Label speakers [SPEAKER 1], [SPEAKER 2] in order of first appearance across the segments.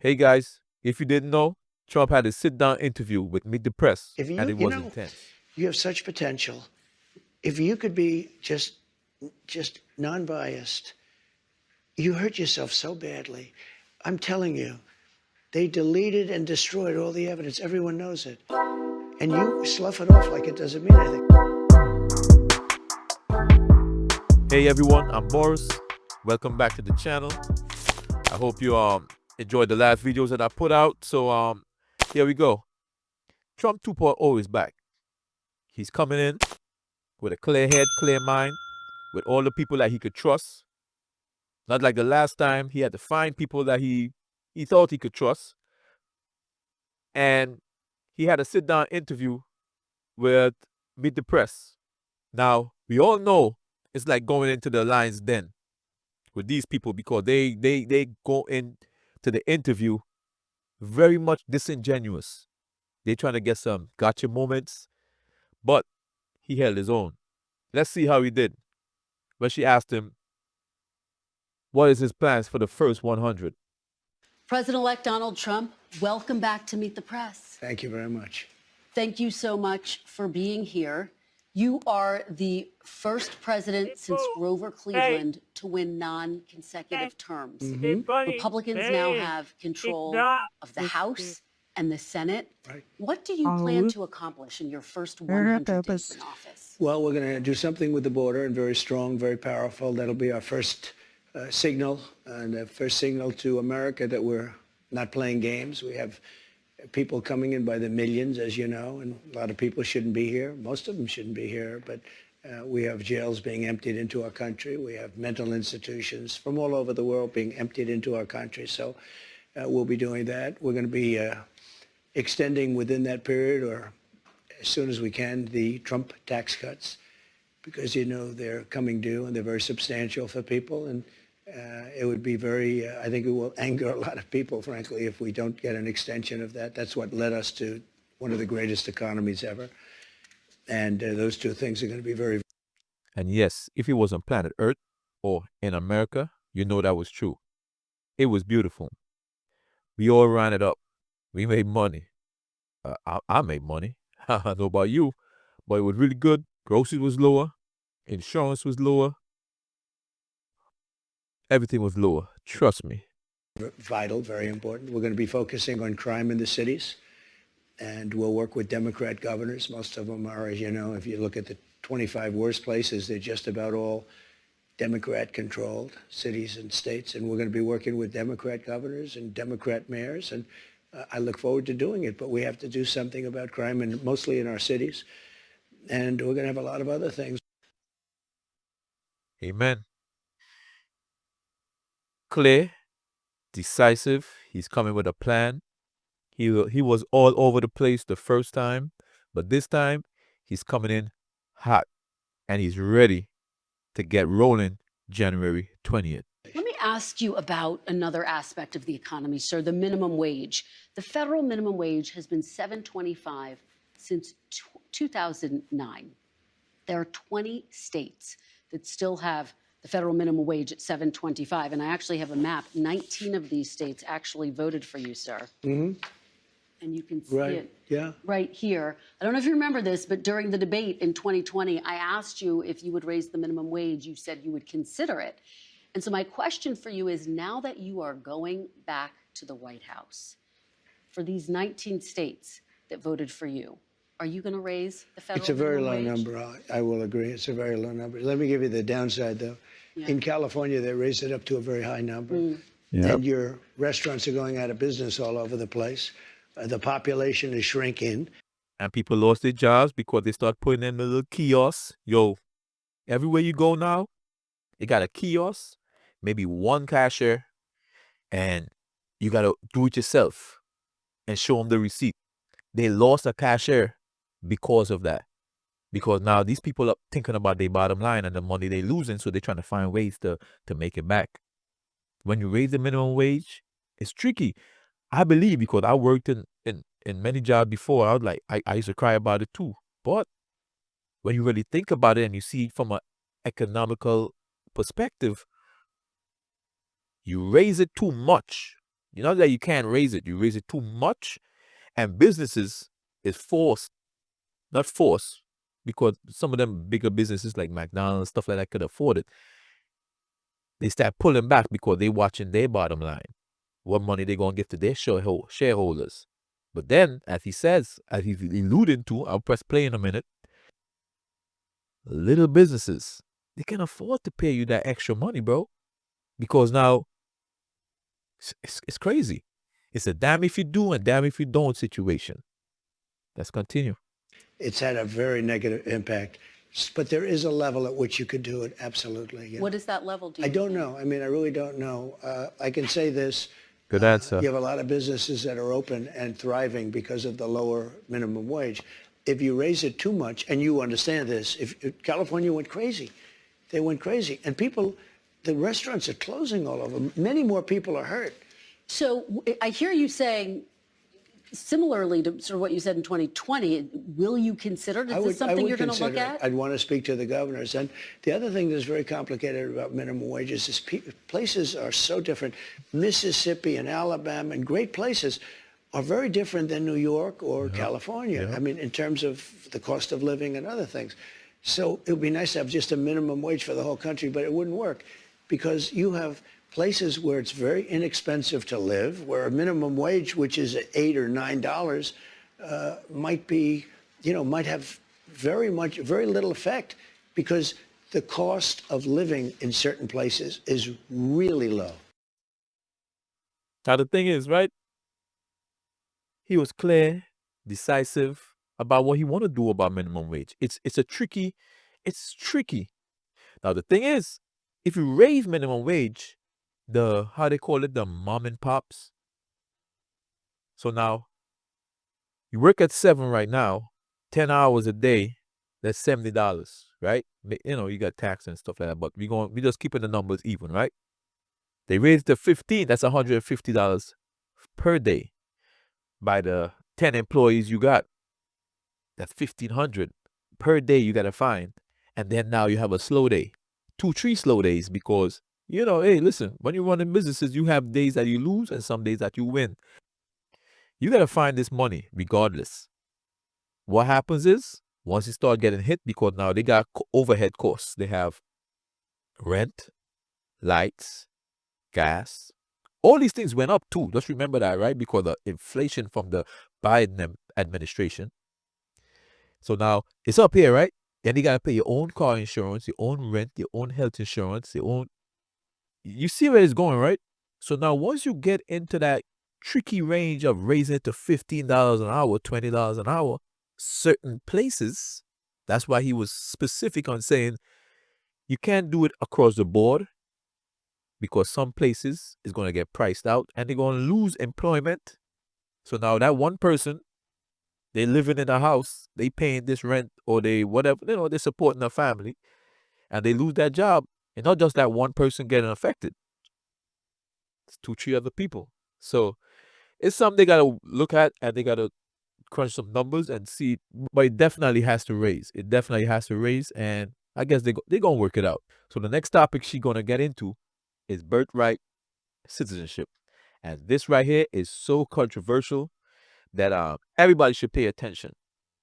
[SPEAKER 1] Hey guys, if you didn't know, Trump had a sit-down interview with Meet the Press,
[SPEAKER 2] If
[SPEAKER 1] and it was intense.
[SPEAKER 2] you have such potential. If you could be just non-biased, you hurt yourself so badly. I'm telling you, they deleted and destroyed all the evidence. Everyone knows it. And you slough it off like it doesn't mean anything.
[SPEAKER 1] Hey everyone, I'm Boris. Welcome back to the channel. I hope you enjoyed the last videos that I put out. So here we go. Trump 2.0 is back. He's coming in with a clear head, clear mind, with all the people that he could trust. Not like the last time he had to find people that he thought he could trust. And he had a sit-down interview with Meet the Press. Now, we all know it's like going into the lion's den with these people because they go into the interview very much disingenuous. They're trying to get some gotcha moments, but he held his own. Let's see how he did when she asked him, what is his plans for the first 100?
[SPEAKER 3] President-elect Donald Trump, welcome back to Meet the Press.
[SPEAKER 2] Thank you very much.
[SPEAKER 3] Thank you so much for being here. You are the first president since Grover Cleveland to win non-consecutive terms. Republicans now have control of the House and the Senate.
[SPEAKER 2] Right.
[SPEAKER 3] What do you plan to accomplish in your first 100 days in office?
[SPEAKER 2] Well, we're going to do something with the border, and very strong, very powerful. That'll be our first signal, and the first signal to America that we're not playing games. We have people coming in by the millions, as you know, and a lot of people shouldn't be here. Most of them shouldn't be here, but we have jails being emptied into our country. We have mental institutions from all over the world being emptied into our country. So we'll be doing that. We're going to be extending within that period, or as soon as we can, the Trump tax cuts, because, you know, they're coming due and they're very substantial for people. And it would be very, I think it will anger a lot of people, frankly, if we don't get an extension of that. That's what led us to one of the greatest economies ever. And those two things are going to be very.
[SPEAKER 1] And yes, if he was on planet Earth or in America, you know that was true. It was beautiful. We all ran it up. We made money. I made money. I don't know about you, but it was really good. Groceries was lower. Insurance was lower. Everything was lower. Trust me.
[SPEAKER 2] Vital, very important. We're going to be focusing on crime in the cities, and we'll work with Democrat governors. Most of them are, as you know, if you look at the 25 worst places, they're just about all Democrat-controlled cities and states, and we're going to be working with Democrat governors and Democrat mayors, and I look forward to doing it. But we have to do something about crime, and mostly in our cities, and we're going to have a lot of other things.
[SPEAKER 1] Amen. Clear, decisive. He's coming with a plan. He was all over the place the first time, but this time he's coming in hot, and he's ready to get rolling January 20th.
[SPEAKER 3] Let me ask you about another aspect of the economy, sir, the minimum wage. The federal minimum wage has been $7.25 since 2009. There are 20 states that still have the federal minimum wage at $7.25, and I actually have a map. 19 of these states actually voted for you, sir. Mm-hmm. And you can see it right here. I don't know if you remember this, but during the debate in 2020, I asked you if you would raise the minimum wage. You said you would consider it. And so my question for you is, now that you are going back to the White House, for these 19 states that voted for you, are you going to raise the federal minimum wage? It's a very low
[SPEAKER 2] number. I will agree. It's a very low number. Let me give you the downside, though. Yeah. In California, they raised it up to a very high number. And your restaurants are going out of business all over the place. The population is shrinking.
[SPEAKER 1] And people lost their jobs because they start putting in the little kiosks. Yo, everywhere you go now, they got a kiosk, maybe one cashier, and you got to do it yourself and show them the receipt. They lost a cashier because of that. Because now these people are thinking about their bottom line and the money they're losing, so they're trying to find ways to make it back. When you raise the minimum wage, it's tricky. I believe, because I worked in many jobs before, I was like, I used to cry about it too. But when you really think about it and you see from an economical perspective, you raise it too much, You know that you can't raise it. You raise it too much, and businesses is forced, not forced, because some of them bigger businesses like McDonald's, stuff like that could afford it. They start pulling back because they watching their bottom line. What money they gonna give to their shareholders. But then, as he says, as he's alluding to, I'll press play in a minute, little businesses, they can afford to pay you that extra money, bro. Because now, it's crazy. It's a damn if you do and damn if you don't situation. Let's continue.
[SPEAKER 2] It's had a very negative impact. But there is a level at which you could do it, absolutely. Yeah.
[SPEAKER 3] What is that level, do you
[SPEAKER 2] I don't
[SPEAKER 3] think?
[SPEAKER 2] know. I mean, I really don't know. I can say this.
[SPEAKER 1] Good answer.
[SPEAKER 2] You have a lot of businesses that are open and thriving because of the lower minimum wage. If you raise it too much, and you understand this, if California went crazy, they went crazy. And people, the restaurants are closing all over. Many more people are hurt.
[SPEAKER 3] So I hear you saying, similarly to sort of what you said in 2020, will you consider, is this something you're going to look at?
[SPEAKER 2] I'd want to speak to the governors. And the other thing that's very complicated about minimum wages is places are so different. Mississippi and Alabama and great places are very different than New York or California. I mean, in terms of the cost of living and other things. So it would be nice to have just a minimum wage for the whole country, but it wouldn't work because you have places where it's very inexpensive to live, where a minimum wage, which is $8 or $9, might be, might have very little effect because the cost of living in certain places is really low.
[SPEAKER 1] Now the thing is, right? He was clear, decisive about what he want to do about minimum wage. It's tricky. Now the thing is, if you raise minimum wage, how they call it, the mom and pops. So now you work at 7 right now, 10 hours a day, that's $70, right? You got tax and stuff like that, but we just keeping the numbers even, right? They raised to 15, that's $150 per day. By the 10 employees you got, that's $1,500 per day you gotta find. And then now you have a slow day, 2-3 slow days, because hey, listen, when you're running businesses, you have days that you lose and some days that you win. You got to find this money regardless. What happens is, once you start getting hit, because now they got overhead costs. They have rent, lights, gas. All these things went up too. Just remember that, right? Because of inflation from the Biden administration. So now it's up here, right? Then you got to pay your own car insurance, your own rent, your own health insurance, your own... You see where it's going, right? So now once you get into that tricky range of raising it to $15 an hour, $20 an hour, certain places, that's why he was specific on saying you can't do it across the board because some places is going to get priced out and they're going to lose employment. So now that one person, they living in a house, they paying this rent or they whatever, they're supporting their family and they lose that job. And not just that one person getting affected. It's 2-3 other people. So it's something they got to look at and they got to crunch some numbers and see. But it definitely has to raise. It definitely has to raise. And I guess they're going to work it out. So the next topic she's going to get into is birthright citizenship. And this right here is so controversial that everybody should pay attention.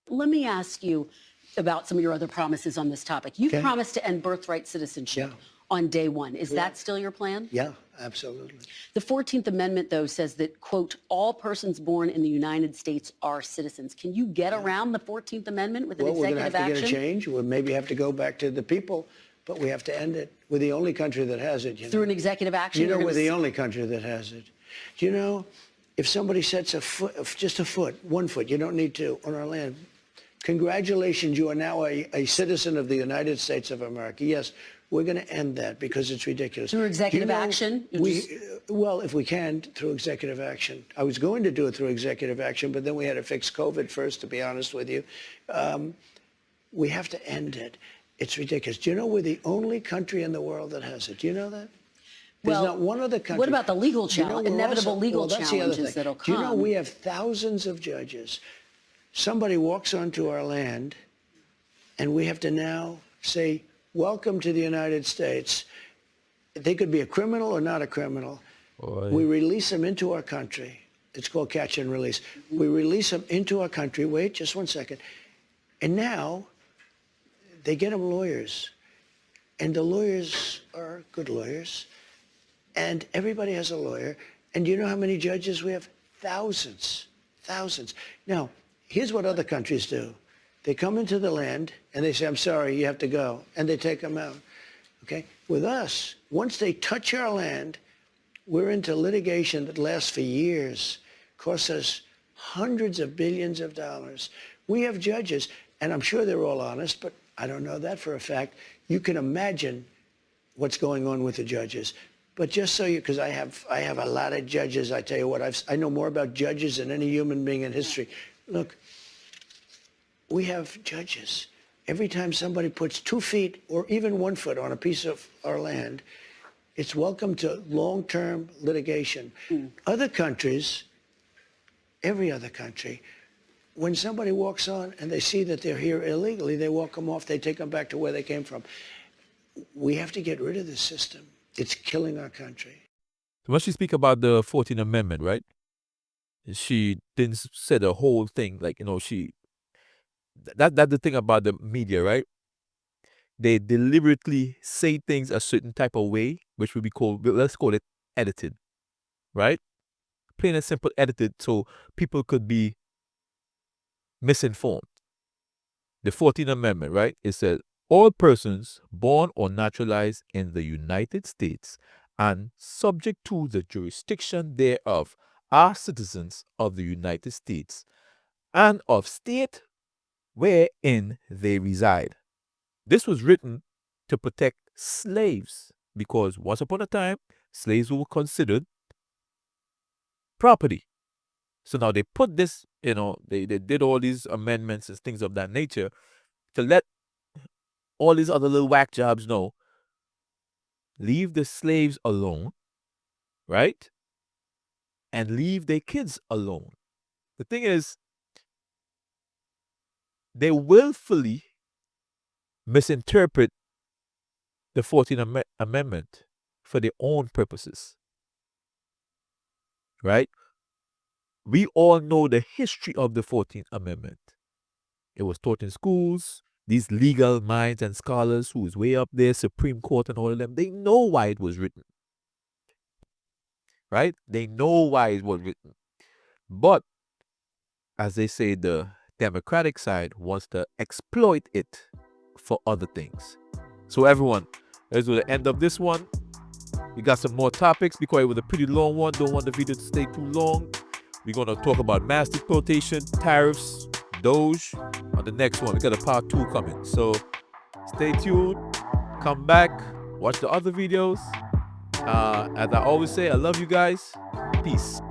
[SPEAKER 3] Let me ask you about some of your other promises on this topic. You promised to end birthright citizenship on day one. Is that still your plan?
[SPEAKER 2] Yeah, absolutely.
[SPEAKER 3] The 14th Amendment, though, says that, quote, all persons born in the United States are citizens. Can you get around the 14th Amendment with an executive action?
[SPEAKER 2] We're going to have to get a change. We'll maybe have to go back to the people, but we have to end it. We're the only country that has it.
[SPEAKER 3] Through an executive action?
[SPEAKER 2] We're the only country that has it. If somebody sets a foot, just a foot, 1 foot, you don't need to, on our land, congratulations, you are now a citizen of the United States of America. Yes, we're going to end that because it's ridiculous.
[SPEAKER 3] Through executive action?
[SPEAKER 2] Well, if we can, through executive action. I was going to do it through executive action, but then we had to fix COVID first, to be honest with you. We have to end it. It's ridiculous. Do you know we're the only country in the world that has it? Do you know that? There's not one other country.
[SPEAKER 3] What about the legal challenge, inevitable legal challenges that'll come?
[SPEAKER 2] Do you know we have thousands of judges? Somebody walks onto our land, and we have to now say, welcome to the United States. They could be a criminal or not a criminal. We release them into our country. It's called catch and release. We release them into our country. Wait just one second. And now they get them lawyers. And the lawyers are good lawyers. And everybody has a lawyer. And do you know how many judges we have? Thousands. Thousands. Now, here's what other countries do. They come into the land and they say, I'm sorry, you have to go. And they take them out. Okay? With us, once they touch our land, we're into litigation that lasts for years, costs us hundreds of billions of dollars. We have judges, and I'm sure they're all honest, but I don't know that for a fact. You can imagine what's going on with the judges. But just so you, because I have a lot of judges, I tell you what, I know more about judges than any human being in history. Look, we have judges. Every time somebody puts 2 feet or even 1 foot on a piece of our land, it's welcome to long-term litigation. Other countries, every other country, when somebody walks on and they see that they're here illegally, they walk them off, they take them back to where they came from. We have to get rid of this system. It's killing our country.
[SPEAKER 1] When she speak about the 14th Amendment, right? She didn't say the whole thing. Like, that's the thing about the media, right? They deliberately say things a certain type of way, which would be called, let's call it edited, right? Plain and simple edited so people could be misinformed. The 14th Amendment, right? It says, all persons born or naturalized in the United States and subject to the jurisdiction thereof are citizens of the United States and of state wherein they reside. This was written to protect slaves because once upon a time, slaves were considered property. So now they put this, they did all these amendments and things of that nature to let all these other little whack jobs know, leave the slaves alone, right? And leave their kids alone. The thing is, they willfully misinterpret the 14th Amendment for their own purposes, right? We all know the history of the 14th Amendment. It was taught in schools. These legal minds and scholars who is way up there, Supreme Court and all of them, they know why it was written, right? They know why it was written. But, as they say, the Democratic side wants to exploit it for other things. So everyone, this was the end of this one. We got some more topics because it was a pretty long one. Don't want the video to stay too long. We're going to talk about mass deportation, tariffs, Doge on the next one. We got a part 2 coming. So stay tuned. Come back. Watch the other videos. As I always say, I love you guys. Peace.